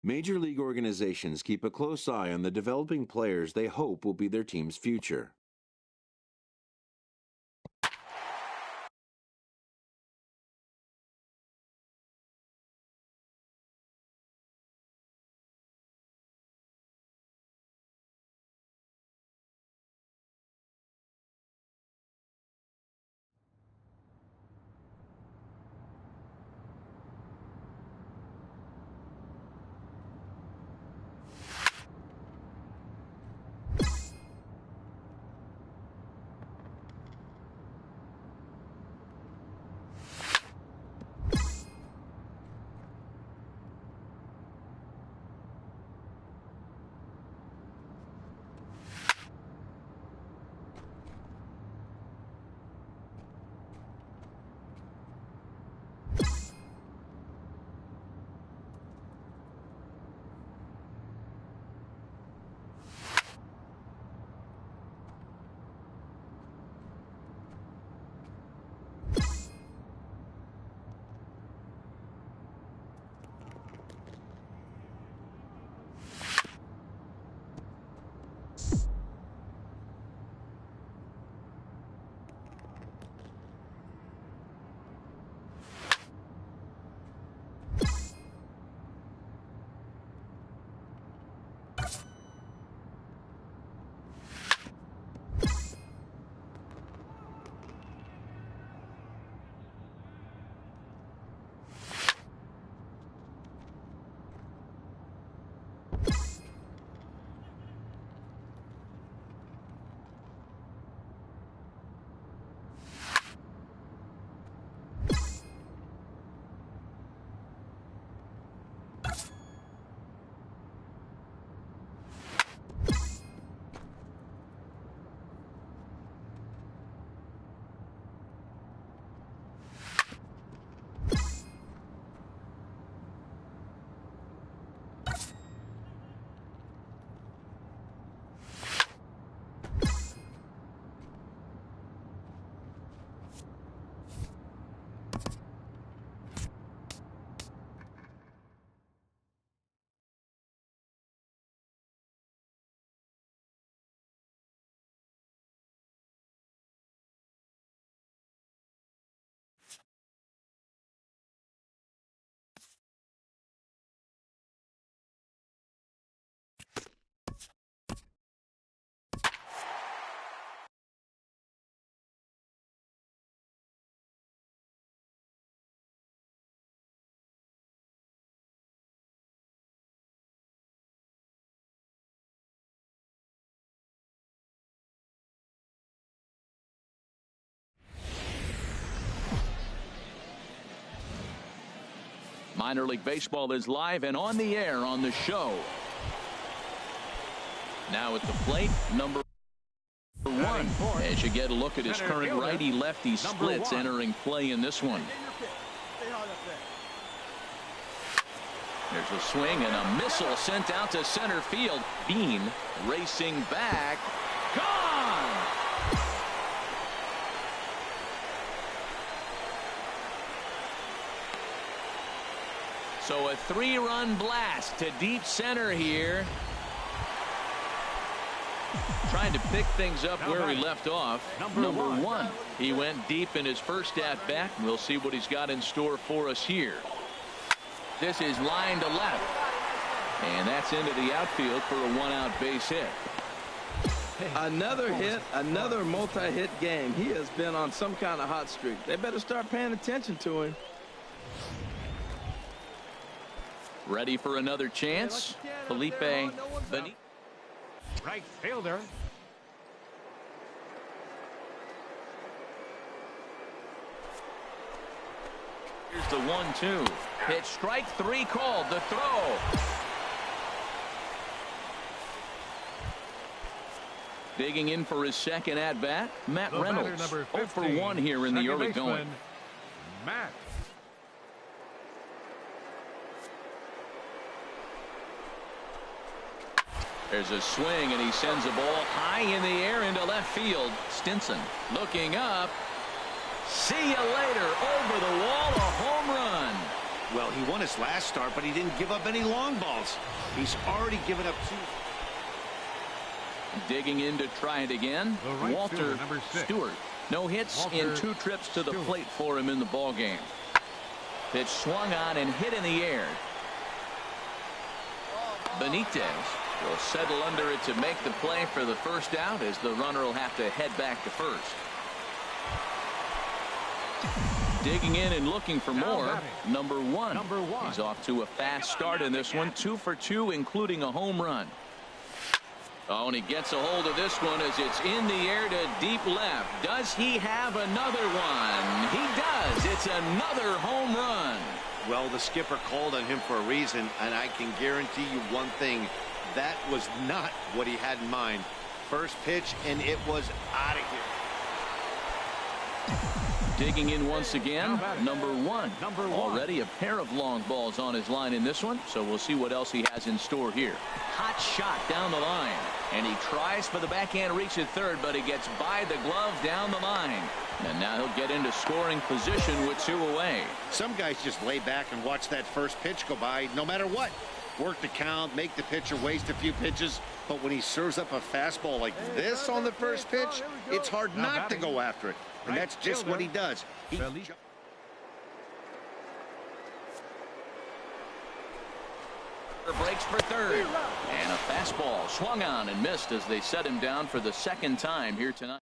Major league organizations keep a close eye on the developing players they hope will be their team's future. Minor League Baseball is live and on the air on the show. Now at the plate, number 1. As you get a look at his current righty-lefty splits entering play in this one. There's a swing and a missile sent out to center field. Bean racing back. Gone! So a 3-run blast to deep center here. Trying to pick things up where he left off. Number 1. He went deep in his first at-bat. We'll see what he's got in store for us here. This is line to left. And that's into the outfield for a 1-out base hit. Another hit, another multi-hit game. He has been on some kind of hot streak. They better start paying attention to him. Ready for another chance. Felipe Benitez. Right fielder. Here's the 1-2. Pitch, strike 3 called. The throw. Digging in for his second at bat, Matt Reynolds. 0 for 1 here in the early going. Matt. There's a swing, and he sends a ball high in the air into left field. Stinson looking up. See you later. Over the wall, a home run. Well, he won his last start, but he didn't give up any long balls. He's already given up 2. Digging in to try it again, Right Walter fielder, number 6. Stewart. No hits in 2 trips to the plate for him in the ball game. Pitch swung on and hit in the air. Benitez will settle under it to make the play for the first out, as the runner will have to head back to first. Digging in and looking for more, number one. He's off to a fast start in this one, 2 for 2, including a home run. Oh, and he gets a hold of this one as it's in the air to deep left. Does he have another one? He does. It's another home run. Well, the skipper called on him for a reason, and I can guarantee you one thing. That was not what he had in mind. First pitch, and it was out of here. Digging in once again, number one. Already a pair of long balls on his line in this one, so we'll see what else he has in store here. Hot shot down the line, and he tries for the backhand reach at third, but he gets by the glove down the line. And now he'll get into scoring position with 2 away. Some guys just lay back and watch that first pitch go by no matter what. Work the count, make the pitcher waste a few pitches, but when he serves up a fastball like this on the first pitch, it's hard not to go after it. And that's just what he does. He breaks for third, and a fastball swung on and missed as they set him down for the second time here tonight.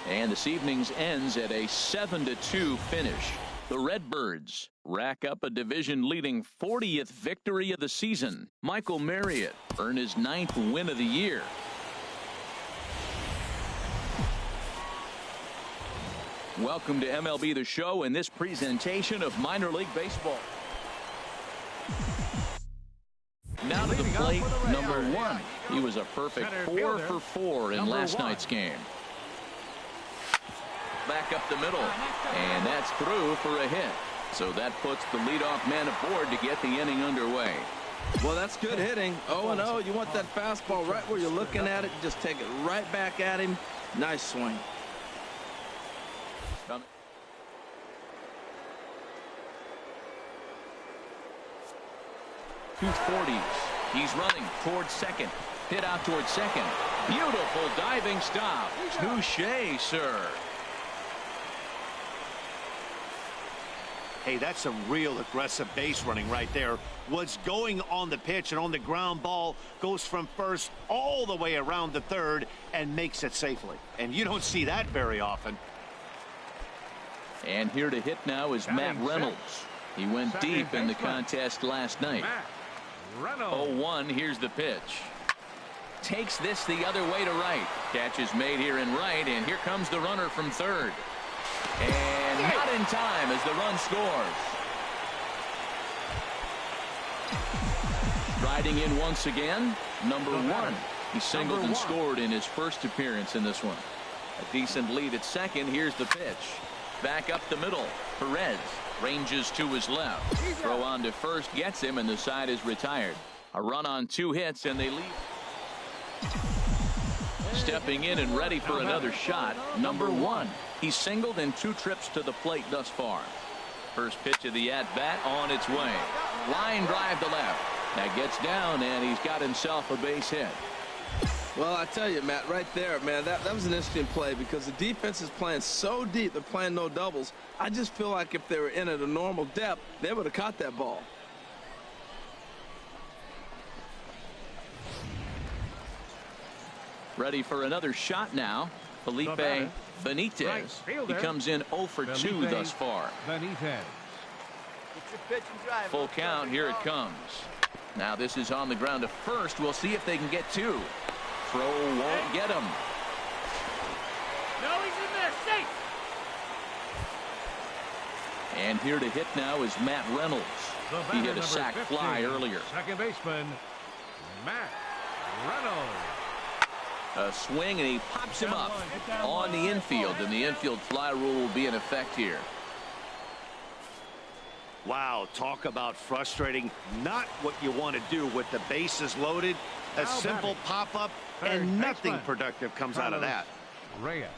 And this evening's ends at a 7-2 finish. The Redbirds rack up a division-leading 40th victory of the season. Michael Marriott earned his 9th win of the year. Welcome to MLB The Show and this presentation of minor league baseball. Now to the plate, number one. He was a perfect 4 for 4 in last night's game. Back up the middle, and that's through for a hit. So that puts the leadoff man aboard to get the inning underway. Well, that's good hitting. 0-0. You want that fastball right where you're looking at it. Just take it right back at him. Nice swing. 240s. He's running towards second. Hit out towards second. Beautiful diving stop. Touché, sir. Hey, that's some real aggressive base running right there. What's going on the pitch and on the ground ball goes from first all the way around to third and makes it safely. And you don't see that very often. And here to hit now is Matt Reynolds. He went deep in the contest last night. 0-1, here's the pitch. Takes this the other way to right. Catch is made here in right, and here comes the runner from third. And not in time as the run scores. Riding in once again, number one. He singled and scored in his first appearance in this one. A decent lead at second. Here's the pitch. Back up the middle. Perez ranges to his left. Throw on to first gets him, and the side is retired. A run on 2 hits, and they leave. Stepping in and ready for another shot, number one. He's singled in 2 trips to the plate thus far. First pitch of the at-bat on its way. Line drive to left. That gets down, and he's got himself a base hit. Well, I tell you, Matt, right there, man, that was an interesting play because the defense is playing so deep. They're playing no doubles. I just feel like if they were in at a normal depth, they would have caught that ball. Ready for another shot now. Felipe Benitez. He comes in 0 for 2 thus far. Full count. Here it comes. Now this is on the ground to first. We'll see if they can get 2. Throw won't get him. No, he's in there, safe. And here to hit now is Matt Reynolds. He hit a sac fly earlier. Second baseman, Matt Reynolds. A swing, and he pops him up on the infield, and the infield fly rule will be in effect here. Wow, talk about frustrating. Not what you want to do with the bases loaded. A simple pop-up, and nothing productive comes out of that. Reyes.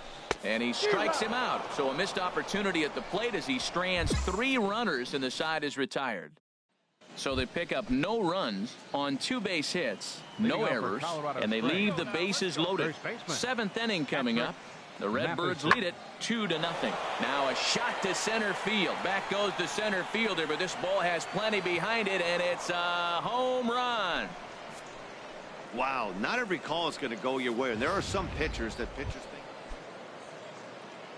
And he strikes him out. So a missed opportunity at the plate as he strands 3 runners and the side is retired. So they pick up no runs on 2 base hits, no errors, and they leave the bases loaded. 7th inning coming up. The Redbirds lead it 2-0. Now a shot to center field. Back goes the center fielder, but this ball has plenty behind it, and it's a home run. Wow, not every call is going to go your way, and there are some pitchers that pitchers think.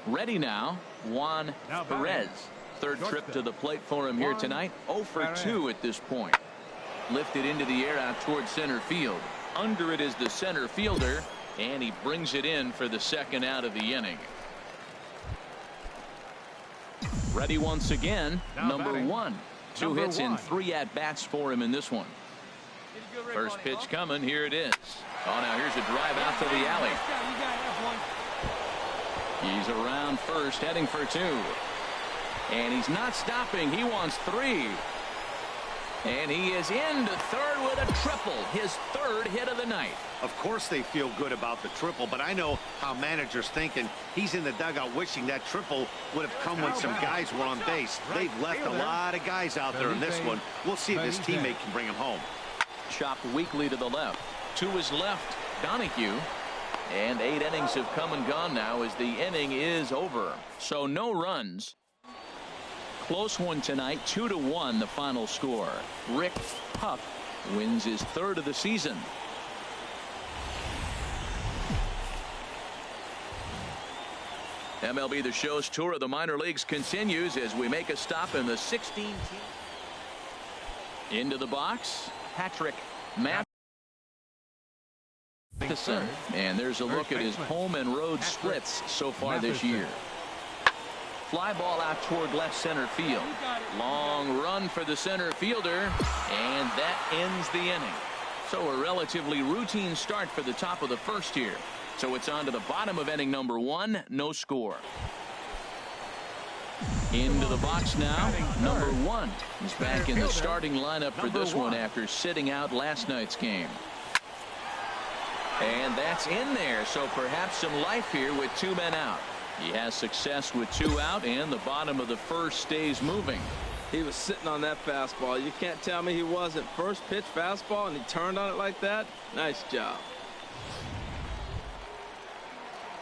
Ready now, Juan Perez. 3rd trip to the plate for him here tonight. 0 for 2 at this point. Lifted into the air out towards center field. Under it is the center fielder, and he brings it in for the 2nd out of the inning. Ready once again, number 1. 2 hits in 3 at-bats for him in this one. First pitch coming. Here it is. Oh, now here's a drive out to the alley. He's around first, heading for 2. And he's not stopping. He wants 3. And he is into 3rd with a triple. His 3rd hit of the night. Of course they feel good about the triple, but I know how managers thinking. He's in the dugout wishing that triple would have come when some guys were on base. They've left a lot of guys out there in this one. We'll see if his teammate can bring him home. Chopped weakly to the left. To his left, Donahue. And 8 innings have come and gone now as the inning is over. So no runs. Close one tonight, 2-1 the final score. Rick Puck wins his 3rd of the season. MLB The Show's tour of the minor leagues continues as we make a stop in the 16th. Into the box, Patrick Matheson. And there's a look at his home and road splits so far this year. Fly ball out toward left center field. Long run for the center fielder, and that ends the inning. So a relatively routine start for the top of the 1st here. So it's on to the bottom of inning number 1, no score. Into the box now, number 1. He's back in the starting lineup for this one after sitting out last night's game. And that's in there, so perhaps some life here with 2 men out. He has success with 2 out, and the bottom of the 1st stays moving. He was sitting on that fastball. You can't tell me he wasn't. First pitch fastball, and he turned on it like that. Nice job.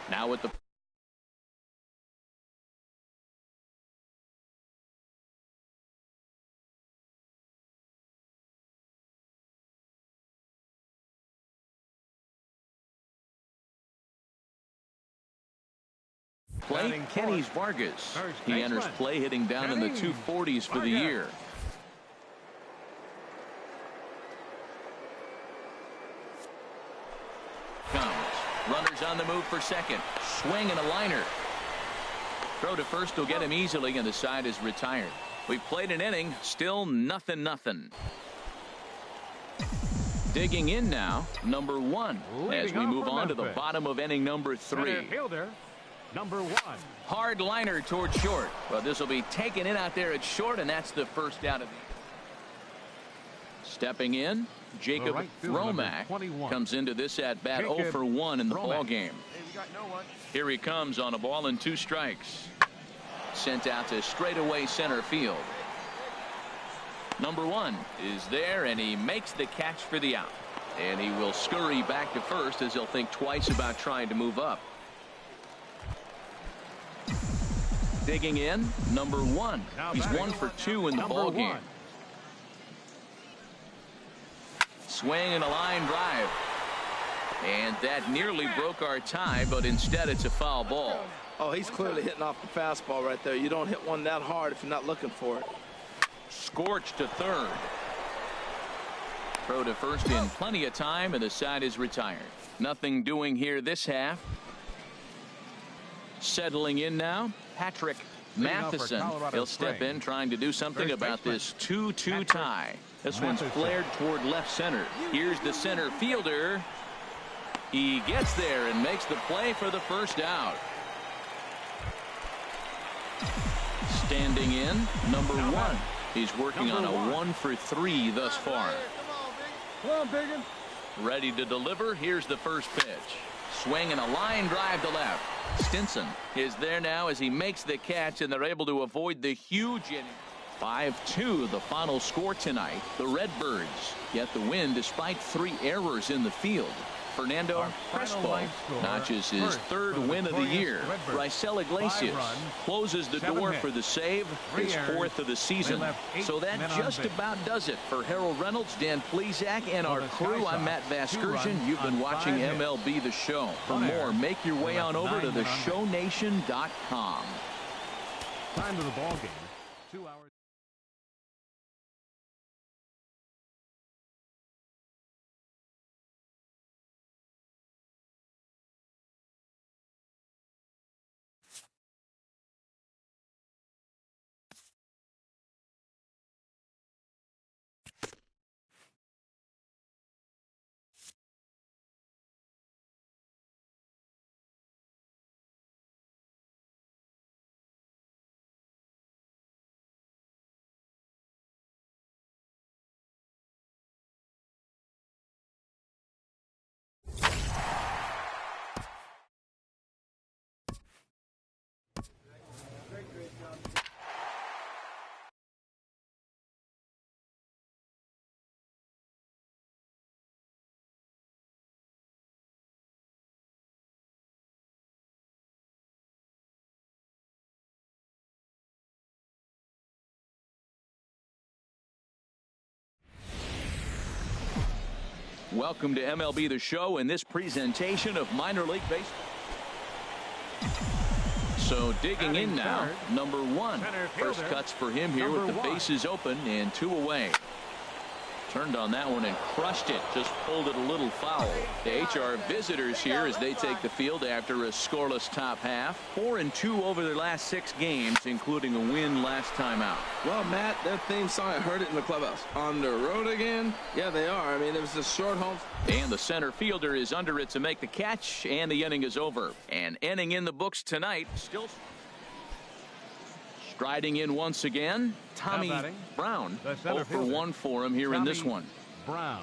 Now with the play, Kenny Vargas. He enters play hitting down in the 240s for the year. Comes. Runners on the move for 2nd. Swing and a liner. Throw to first will get him easily, and the side is retired. We've played an inning, still 0-0. Digging in now, number 1, as we move on to the bottom of inning number 3. Number 1. Hard liner toward short. Well, this will be taken in out there at short, and that's the 1st out of the. Stepping in, Jacob Romack comes into this at bat 0 for 1 in the ball game. Here he comes on a ball and 2 strikes. Sent out to straightaway center field. Number 1 is there, and he makes the catch for the out. And he will scurry back to first as he'll think twice about trying to move up. Digging in, number 1. He's 1 for 2 in the ball game. Swing and a line drive. And that nearly broke our tie, but instead it's a foul ball. Oh, he's clearly hitting off the fastball right there. You don't hit one that hard if you're not looking for it. Scorched to 3rd. Throw to first in plenty of time, and the side is retired. Nothing doing here this half. Settling in now, Patrick Matheson. He'll step in trying to do something about this 2-2 tie. This one's flared toward left center. Here's the center fielder. He gets there and makes the play for the 1st out. Standing in, number 1. He's working on a 1 for 3 thus far. Come on, Biggin. Ready to deliver. Here's the 1st pitch. Swing and a line drive to left. Stinson is there now as he makes the catch, and they're able to avoid the huge inning. 5-2 the final score tonight. The Redbirds get the win despite 3 errors in the field. Fernando Crespo notches his 3rd win of the year. Raisel Iglesias closes the door for the save, his 4th of the season. So that just about does it for Harold Reynolds, Dan Plesac, and our crew. I'm Matt Vasgersian. You've been watching MLB The Show. For more, make your way on over to theshownation.com. Time of the ball game. 2 hours. Welcome to MLB The Show in this presentation of minor league baseball. So digging in now, number 1. First cuts for him here with the bases open and 2 away. Turned on that one and crushed it. Just pulled it a little foul. The HR visitors here as they take the field after a scoreless top half. 4-2 over their last 6 games, including a win last time out. Well, Matt, their theme song, I heard it in the clubhouse. On the road again? Yeah, they are. I mean, it was a short home. And the center fielder is under it to make the catch, and the inning is over. An inning in the books tonight. Still striding in once again, Tommy Brown. 0 for 1 for him here in this one. Brown.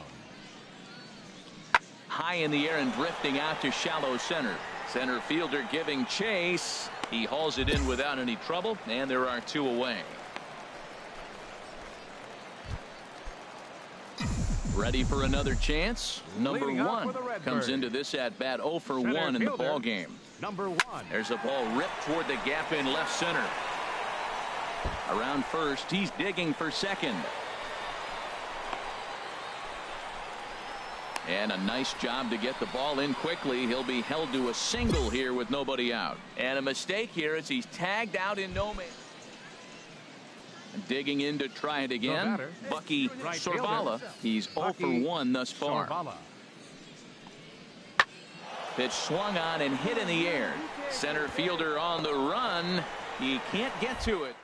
High in the air and drifting out to shallow center. Center fielder giving chase. He hauls it in without any trouble, and there are 2 away. Ready for another chance. Number 1 comes into this at bat 0 for 1 in the ball game. Number 1. There's a ball ripped toward the gap in left center. Around first, he's digging for second. And a nice job to get the ball in quickly. He'll be held to a single here with nobody out. And a mistake here as he's tagged out in no man. Digging in to try it again. Bucky Sorvala. He's 0 for 1 thus far. Pitch swung on and hit in the air. Center fielder on the run. He can't get to it.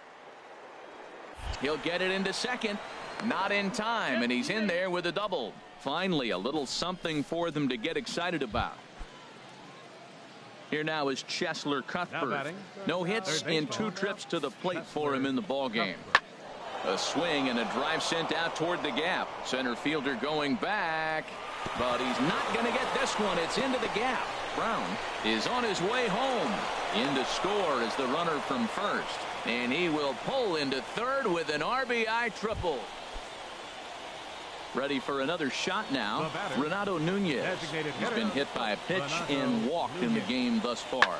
He'll get it into second. Not in time, and he's in there with a double. Finally, a little something for them to get excited about. Here now is Cheslor Cuthbert. No hits in 2 trips to the plate for him in the ball game. A swing and a drive sent out toward the gap. Center fielder going back, but he's not going to get this one. It's into the gap. Brown is on his way home. In to score is the runner from first, and he will pull into third with an RBI triple. Ready for another shot now. Renato Nunez. He's been hit by a pitch and walked in the game thus far.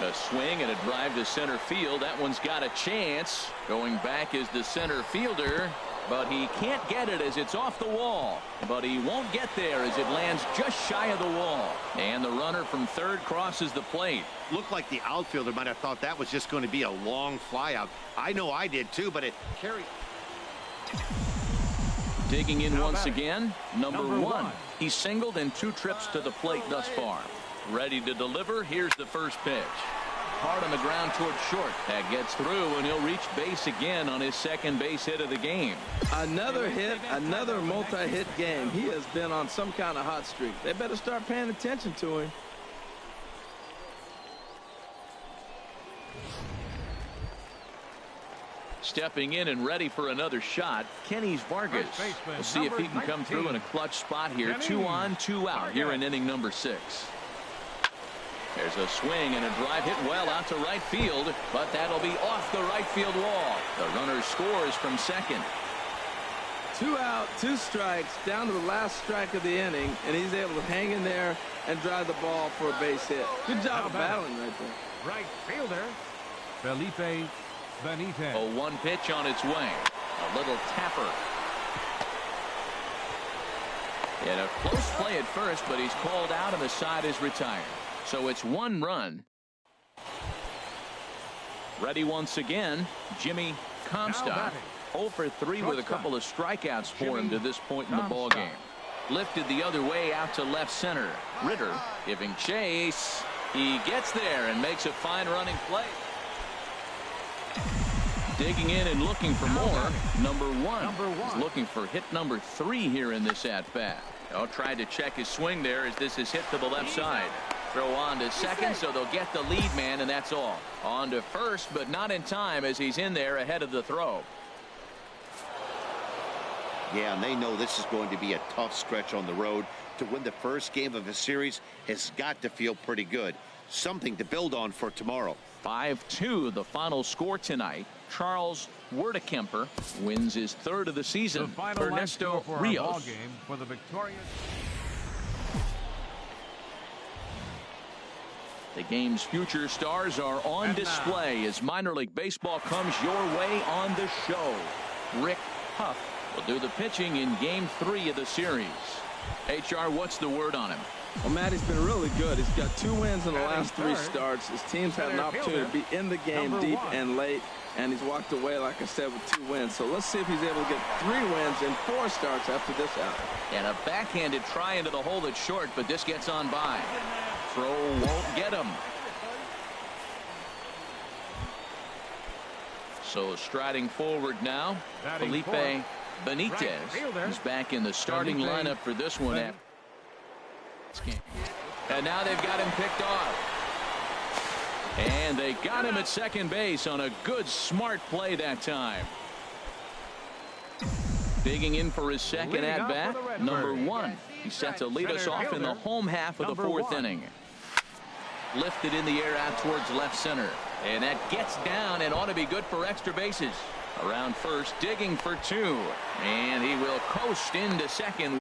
A swing and a drive to center field. That one's got a chance. Going back is the center fielder, but he can't get it as it's off the wall. But he won't get there as it lands just shy of the wall. And the runner from third crosses the plate. Looked like the outfielder might have thought that was just going to be a long fly out. I know I did too, but it carried. Digging in once again, number 1. He's singled in 2 trips to the plate thus far. Ready to deliver. Here's the first pitch. Hard on the ground toward short. That gets through, and he'll reach base again on his second base hit of the game. Another hit, another multi-hit game. He has been on some kind of hot streak. They better start paying attention to him. Stepping in and ready for another shot, Kenny Vargas. We'll see if he can come through in a clutch spot here. 2 on, 2 out here in inning number 6. There's a swing and a drive hit well out to right field, but that'll be off the right field wall. The runner scores from second. 2 out, 2 strikes, down to the last strike of the inning, and he's able to hang in there and drive the ball for a base hit. Good job of battling right there. Right fielder, Felipe Benitez. A 1 pitch on its way. A little tapper. And a close play at first, but he's called out and the side is retired. So it's 1 run. Ready once again, Jimmy Comstock. 0 for 3 with a couple of strikeouts for him to this point in the ball game. Lifted the other way out to left center. Ritter giving chase. He gets there and makes a fine running play. Digging in and looking for more. Number one. He's looking for hit number 3 here in this at bat. Tried to check his swing there as this is hit to the left side. Throw on to second, so they'll get the lead man, and that's all. On to first, but not in time as he's in there ahead of the throw. Yeah, and they know this is going to be a tough stretch on the road. To win the first game of a series has got to feel pretty good. Something to build on for tomorrow. 5-2 the final score tonight. Charles Werdekemper wins his 3rd of the season. Ernesto Rios. Game for the victorious. The game's future stars are on display as minor league baseball comes your way on the show. Rick Huff will do the pitching in game 3 of the series. HR, what's the word on him? Well, Matt, he's been really good. He's got 2 wins in the last 3 starts. His team's had an opportunity to be in the game deep and late, and he's walked away, like I said, with 2 wins. So let's see if he's able to get 3 wins in 4 starts after this out. And a backhanded try into the hole that's short, but this gets on by. Throw won't get him. So striding forward now, Felipe Benitez. He's back in the starting lineup for this one. And now they've got him picked off. And they got him at second base on a good, smart play that time. Digging in for his second at-bat, number 1. He's set to lead us off in the home half of the 4th inning. Lifted in the air out towards left center. And that gets down and ought to be good for extra bases. Around first, digging for 2. And he will coast into second.